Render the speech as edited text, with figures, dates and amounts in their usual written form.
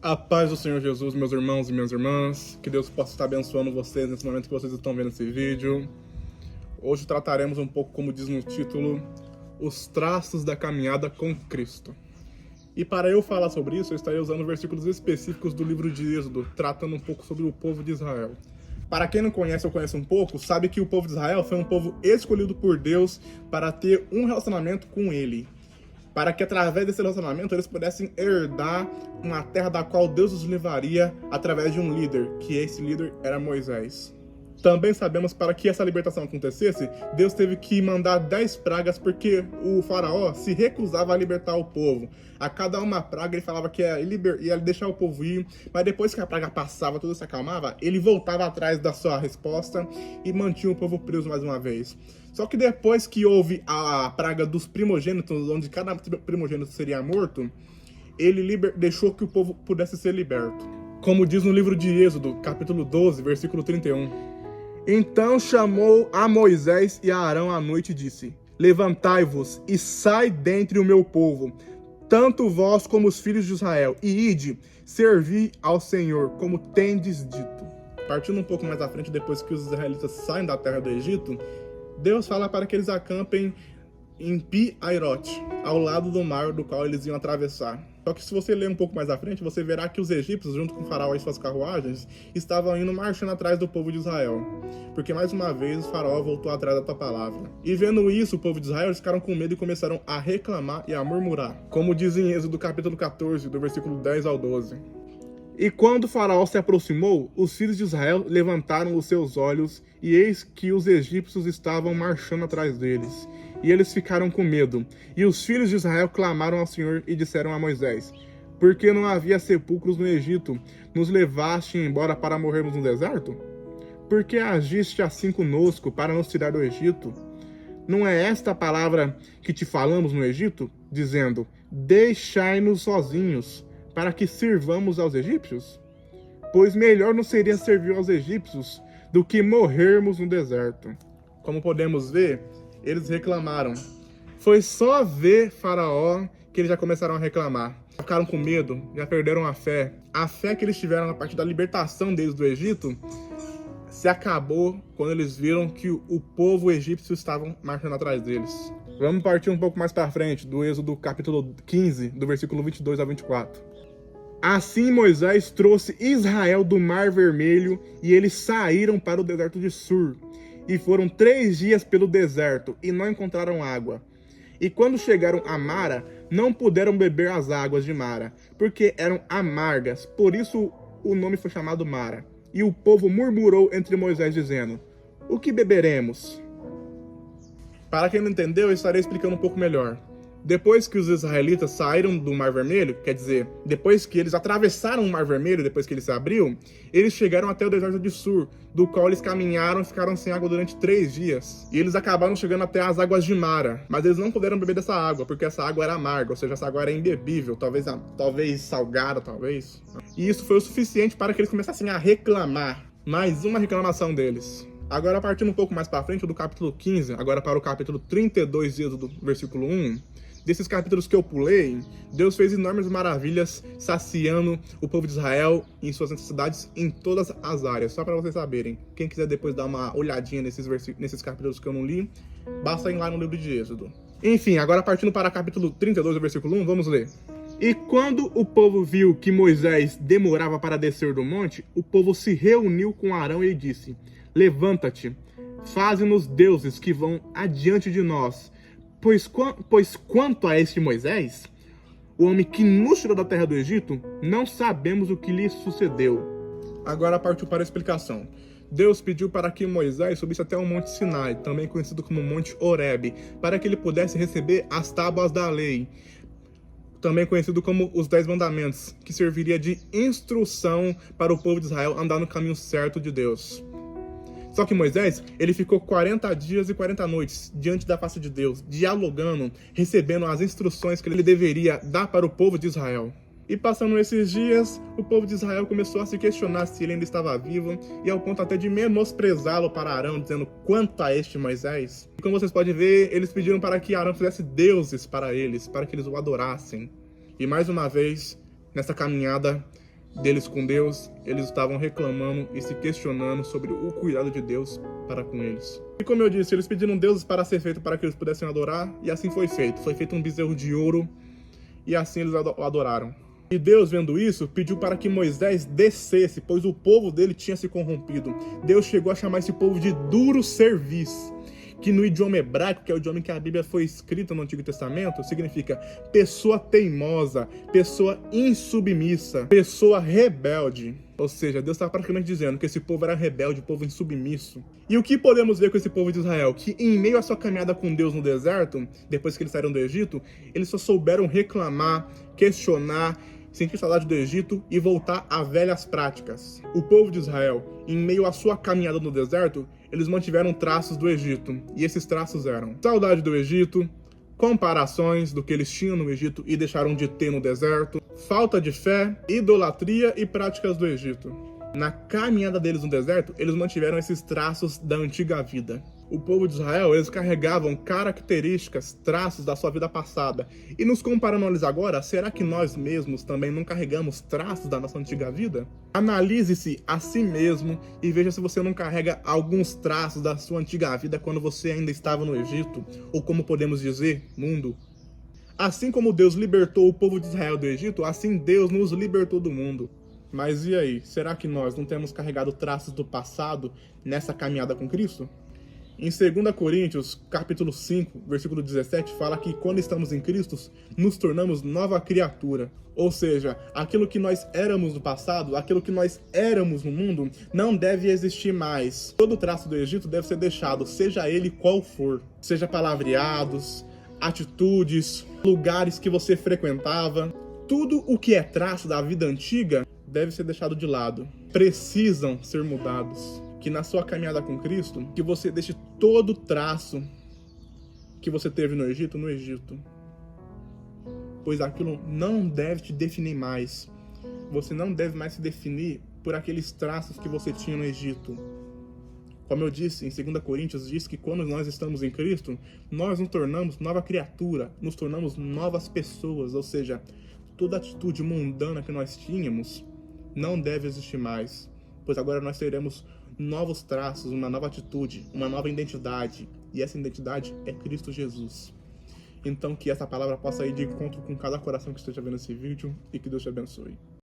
A paz do Senhor Jesus, meus irmãos e minhas irmãs. Que Deus possa estar abençoando vocês nesse momento que vocês estão vendo esse vídeo. Hoje trataremos um pouco, como diz no título, os traços da caminhada com Cristo. E para eu falar sobre isso, eu estarei usando versículos específicos do livro de Êxodo, tratando um pouco sobre o povo de Israel. Para quem não conhece ou conhece um pouco, sabe que o povo de Israel foi um povo escolhido por Deus para ter um relacionamento com Ele. Para que através desse relacionamento eles pudessem herdar uma terra da qual Deus os levaria através de um líder, que esse líder era Moisés. Também sabemos que para que essa libertação acontecesse, Deus teve que mandar 10 pragas porque o faraó se recusava a libertar o povo. A cada uma praga ele falava que ia deixar o povo ir, mas depois que a praga passava, tudo se acalmava, ele voltava atrás da sua resposta e mantinha o povo preso mais uma vez. Só que depois que houve a praga dos primogênitos, onde cada primogênito seria morto, ele deixou que o povo pudesse ser liberto. Como diz no livro de Êxodo, capítulo 12, versículo 31. Então chamou a Moisés e a Arão à noite e disse: Levantai-vos e sai dentre o meu povo, tanto vós como os filhos de Israel, e ide, servi ao Senhor, como tendes dito. Partindo um pouco mais à frente, depois que os israelitas saem da terra do Egito, Deus fala para que eles acampem em Pi-Hairote, ao lado do mar do qual eles iam atravessar. Só que se você ler um pouco mais à frente, você verá que os egípcios, junto com o faraó e suas carruagens, estavam indo marchando atrás do povo de Israel. Porque mais uma vez o faraó voltou atrás da tua palavra. E vendo isso, o povo de Israel, eles ficaram com medo e começaram a reclamar e a murmurar. Como diz em Êxodo capítulo 14, do versículo 10 ao 12. E quando o faraó se aproximou, os filhos de Israel levantaram os seus olhos, e eis que os egípcios estavam marchando atrás deles. E eles ficaram com medo. E os filhos de Israel clamaram ao Senhor e disseram a Moisés: Porque não havia sepulcros no Egito, nos levaste embora para morrermos no deserto? Por que agiste assim conosco para nos tirar do Egito? Não é esta a palavra que te falamos no Egito, dizendo: Deixai-nos sozinhos, para que sirvamos aos egípcios? Pois melhor nos seria servir aos egípcios do que morrermos no deserto. Como podemos ver, eles reclamaram. Foi só ver Faraó que eles já começaram a reclamar. Ficaram com medo, já perderam a fé. A fé que eles tiveram na parte da libertação deles do Egito se acabou quando eles viram que o povo egípcio estava marchando atrás deles. Vamos partir um pouco mais para frente, do Êxodo capítulo 15, do versículo 22 a 24. Assim Moisés trouxe Israel do Mar Vermelho, e eles saíram para o deserto de Sur. E foram 3 dias pelo deserto, e não encontraram água. E quando chegaram a Mara, não puderam beber as águas de Mara, porque eram amargas, por isso o nome foi chamado Mara. E o povo murmurou entre Moisés, dizendo: O que beberemos? Para quem não entendeu, eu estarei explicando um pouco melhor. Depois que os israelitas saíram do Mar Vermelho, quer dizer, depois que eles atravessaram o Mar Vermelho, depois que ele se abriu, eles chegaram até o deserto de Sur, do qual eles caminharam e ficaram sem água durante 3 dias. E eles acabaram chegando até as águas de Mara, mas eles não puderam beber dessa água, porque essa água era amarga, ou seja, essa água era imbebível, talvez salgada, talvez. E isso foi o suficiente para que eles começassem a reclamar. Mais uma reclamação deles. Agora, partindo um pouco mais para frente, do capítulo 15, agora para o capítulo 32, do versículo 1, desses capítulos que eu pulei, Deus fez enormes maravilhas, saciando o povo de Israel em suas necessidades em todas as áreas. Só para vocês saberem, quem quiser depois dar uma olhadinha nesses capítulos que eu não li, basta ir lá no livro de Êxodo. Enfim, agora partindo para o capítulo 32, do versículo 1, vamos ler. E quando o povo viu que Moisés demorava para descer do monte, o povo se reuniu com Arão e disse: Levanta-te, faze-nos deuses que vão adiante de nós. Pois quanto a este Moisés, o homem que nos tirou da terra do Egito, não sabemos o que lhe sucedeu. Agora partiu para a explicação. Deus pediu para que Moisés subisse até o Monte Sinai, também conhecido como Monte Horebe, para que ele pudesse receber as tábuas da lei, também conhecido como os 10 mandamentos, que serviria de instrução para o povo de Israel andar no caminho certo de Deus. Só que Moisés, ele ficou 40 dias e 40 noites diante da face de Deus, dialogando, recebendo as instruções que ele deveria dar para o povo de Israel. E passando esses dias, o povo de Israel começou a se questionar se ele ainda estava vivo, e ao ponto até de menosprezá-lo para Arão, dizendo: quanto a este Moisés. E como vocês podem ver, eles pediram para que Arão fizesse deuses para eles, para que eles o adorassem. E mais uma vez, nessa caminhada, deles com Deus, eles estavam reclamando e se questionando sobre o cuidado de Deus para com eles. E como eu disse, eles pediram deuses para ser feito para que eles pudessem adorar, e assim foi feito. Foi feito um bezerro de ouro, e assim eles o adoraram. E Deus, vendo isso, pediu para que Moisés descesse, pois o povo dele tinha se corrompido. Deus chegou a chamar esse povo de duro serviço, que no idioma hebraico, que é o idioma em que a Bíblia foi escrita no Antigo Testamento, significa pessoa teimosa, pessoa insubmissa, pessoa rebelde. Ou seja, Deus está praticamente dizendo que esse povo era rebelde, povo insubmisso. E o que podemos ver com esse povo de Israel? Que em meio à sua caminhada com Deus no deserto, depois que eles saíram do Egito, eles só souberam reclamar, questionar, sentir saudade do Egito e voltar a velhas práticas. O povo de Israel, em meio à sua caminhada no deserto, eles mantiveram traços do Egito. E esses traços eram saudade do Egito, comparações do que eles tinham no Egito e deixaram de ter no deserto, falta de fé, idolatria e práticas do Egito. Na caminhada deles no deserto, eles mantiveram esses traços da antiga vida. O povo de Israel, eles carregavam características, traços da sua vida passada. E nos comparando a eles agora, será que nós mesmos também não carregamos traços da nossa antiga vida? Analise-se a si mesmo e veja se você não carrega alguns traços da sua antiga vida quando você ainda estava no Egito, ou como podemos dizer, mundo. Assim como Deus libertou o povo de Israel do Egito, assim Deus nos libertou do mundo. Mas e aí, será que nós não temos carregado traços do passado nessa caminhada com Cristo? Em 2 Coríntios, capítulo 5, versículo 17, fala que quando estamos em Cristo, nos tornamos nova criatura. Ou seja, aquilo que nós éramos no passado, aquilo que nós éramos no mundo, não deve existir mais. Todo traço do Egito deve ser deixado, seja ele qual for. Seja palavreados, atitudes, lugares que você frequentava. Tudo o que é traço da vida antiga deve ser deixado de lado. Precisam ser mudados. Que na sua caminhada com Cristo, que você deixe todo o traço que você teve no Egito, pois aquilo não deve te definir mais. Você não deve mais se definir por aqueles traços que você tinha no Egito. Como eu disse, em 2 Coríntios, diz que quando nós estamos em Cristo, nós nos tornamos nova criatura, nos tornamos novas pessoas, ou seja, toda atitude mundana que nós tínhamos não deve existir mais, pois agora nós teremos novos traços, uma nova atitude, uma nova identidade, e essa identidade é Cristo Jesus. Então que essa palavra possa ir de encontro com cada coração que esteja vendo esse vídeo e que Deus te abençoe.